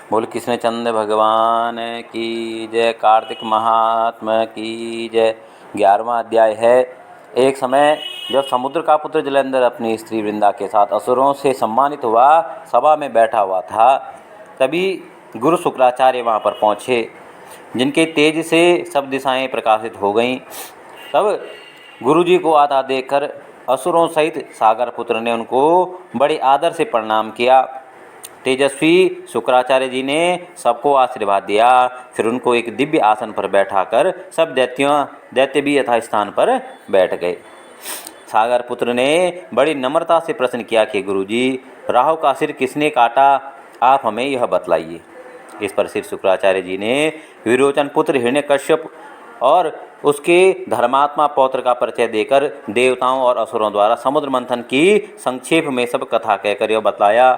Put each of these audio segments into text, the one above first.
बोल कृष्णचंद्र भगवान की जय। कार्तिक महात्मा की जय। 11वां अध्याय है। एक समय जब समुद्र का पुत्र जलंधर अपनी स्त्री वृंदा के साथ असुरों से सम्मानित हुआ सभा में बैठा हुआ था, तभी गुरु शुक्राचार्य वहाँ पर पहुँचे, जिनके तेज से सब दिशाएं प्रकाशित हो गईं। तब गुरुजी को आता देखकर असुरों सहित सागर पुत्र ने उनको बड़े आदर से प्रणाम किया। तेजस्वी शुक्राचार्य जी ने सबको आशीर्वाद दिया। फिर उनको एक दिव्य आसन पर बैठाकर सब दैत्य भी यथास्थान पर बैठ गए। सागर पुत्र ने बड़ी नम्रता से प्रश्न किया कि गुरुजी, राहु का सिर किसने काटा, आप हमें यह बतलाइए। इस पर श्री शुक्राचार्य जी ने विरोचन पुत्र हिरण्यकश्यप और उसके धर्मात्मा पौत्र का परिचय देकर देवताओं और असुरों द्वारा समुद्र मंथन की संक्षेप में सब कथा कहकर यह बतलाया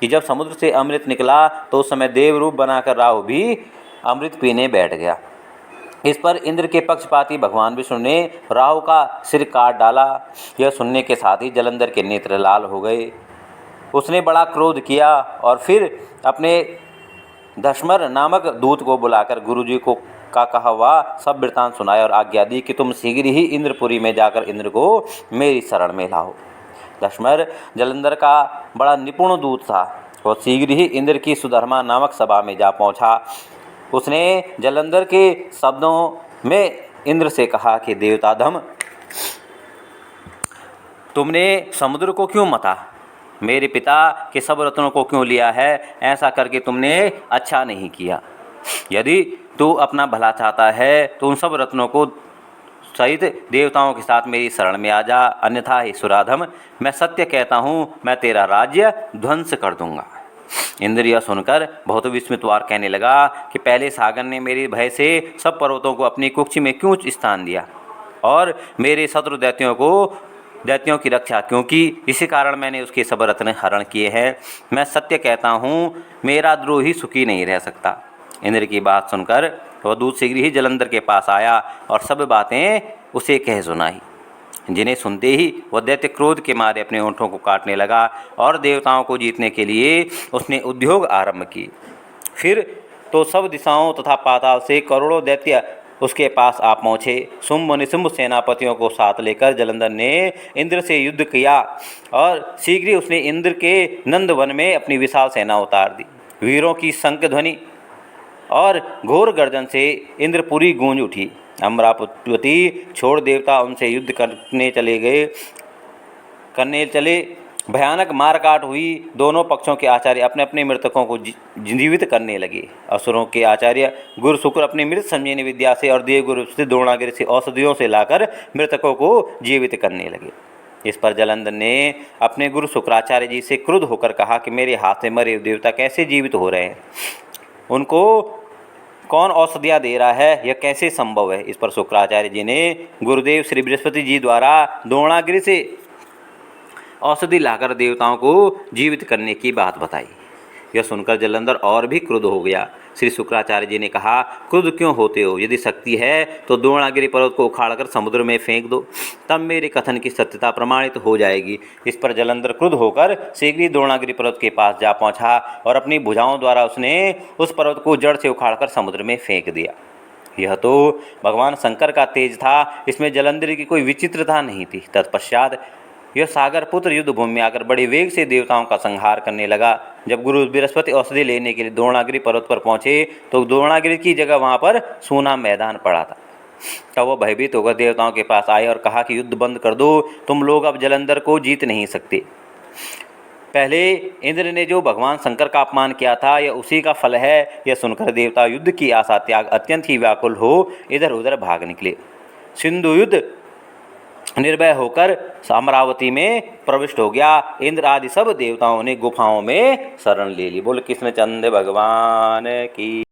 कि जब समुद्र से अमृत निकला तो उस समय देव रूप बनाकर राहु भी अमृत पीने बैठ गया। इस पर इंद्र के पक्षपाती भगवान विष्णु ने राहु का सिर काट डाला। यह सुनने के साथ ही जलंधर के नेत्र लाल हो गए। उसने बड़ा क्रोध किया और फिर अपने दशमर नामक दूत को बुलाकर गुरुजी को का कहा हुआ सब वृत्तांत सुनाया और आज्ञा दी कि तुम शीघ्र ही इंद्रपुरी में जाकर इंद्र को मेरी शरण में लाओ। दशमर जलंधर का बड़ा निपुण दूत था। वह शीघ्र ही इंद्र की सुधर्मा नामक सभा में जा पहुंचा। उसने जलंधर के शब्दों में इंद्र से कहा कि देवताधम, तुमने समुद्र को क्यों मता, मेरे पिता के सब रत्नों को क्यों लिया है? ऐसा करके तुमने अच्छा नहीं किया। यदि तू अपना भला चाहता है तो उन सब रत्नों को सहित देवताओं के साथ मेरी शरण में आ जा, अन्यथा हे सुराधम, मैं सत्य कहता हूँ, मैं तेरा राज्य ध्वंस कर दूंगा। इंद्र यह सुनकर बहुत विस्मितवार कहने लगा कि पहले सागर ने मेरे भय से सब पर्वतों को अपनी कुक्षी में क्यों स्थान दिया और मेरे शत्रु दैत्यों की रक्षा क्यों की? इसी कारण मैंने उसके सब रत्न हरण किए हैं। मैं सत्य कहता हूँ, मेरा द्रोही सुखी नहीं रह सकता। इंद्र की बात सुनकर वह दूत शीघ्र ही जलंधर के पास आया और सब बातें उसे कह सुनाई, जिन्हें सुनते ही वह दैत्य क्रोध के मारे अपने ओंठों को काटने लगा और देवताओं को जीतने के लिए उसने उद्योग आरंभ की। फिर तो सब दिशाओं तथा पाताल से करोड़ों दैत्य उसके पास आ पहुँचे। शुंभ निशुंभ सेनापतियों को साथ लेकर जलंधर ने इंद्र से युद्ध किया और शीघ्र ही उसने इंद्र के नंदवन में अपनी विशाल सेना उतार दी। वीरों की शंख ध्वनि और घोर गर्जन से इंद्रपुरी गूंज उठी। अमरावती छोड़ देवता उनसे युद्ध करने चले। भयानक मारकाट हुई। दोनों पक्षों के आचार्य अपने अपने मृतकों को जीवित करने लगे। असुरों के आचार्य गुरु शुक्र अपनी मृत संजीवनी विद्या से और देवगुरु से द्रोणागिरि से औषधियों से लाकर मृतकों को जीवित करने लगे। इस पर जलंधर ने अपने गुरु शुक्राचार्य जी से क्रुद्ध होकर कहा कि मेरे हाथ से मरे देवता कैसे जीवित हो रहे हैं? उनको कौन औषधियाँ दे रहा है? यह कैसे संभव है? इस पर शुक्राचार्य जी ने गुरुदेव श्री बृहस्पति जी द्वारा द्रोणागिरि से औषधि लाकर देवताओं को जीवित करने की बात बताई। यह सुनकर जलंधर और भी क्रुद्ध हो गया। श्री शुक्राचार्य जी ने कहा, क्रुद्ध क्यों होते हो? यदि शक्ति है तो द्रोणागिरि पर्वत को उखाड़कर समुद्र में फेंक दो, तब मेरे कथन की सत्यता प्रमाणित हो जाएगी। इस पर जलंधर क्रुद्ध होकर शीघ्र ही द्रोणागिरि पर्वत के पास जा पहुंचा और अपनी भुजाओं द्वारा उसने उस पर्वत को जड़ से उखाड़कर समुद्र में फेंक दिया। यह तो भगवान शंकर का तेज था, इसमें जलंधर की कोई विचित्रता नहीं थी। तत्पश्चात यह सागर पुत्र युद्ध भूमि में आकर बड़े वेग से देवताओं का संहार करने लगा। जब गुरु बृहस्पति औषधि लेने के लिए द्रोणागिरि पर्वत पर पहुंचे तो द्रोणागिरि की जगह वहां पर सूना मैदान पड़ा था। तब वह भयभीत होकर देवताओं के पास आए और कहा कि युद्ध बंद कर दो, तुम लोग अब जलंधर को जीत नहीं सकते। पहले इंद्र ने जो भगवान शंकर का अपमान किया था, यह उसी का फल है। यह सुनकर देवता युद्ध की आशा त्याग अत्यंत ही व्याकुल हो इधर उधर भाग निकले। सिंधु युद्ध निर्भय होकर अमरावती में प्रविष्ट हो गया। इंद्र आदि सब देवताओं ने गुफाओं में शरण ले ली। बोल कृष्णचंद्र भगवान की।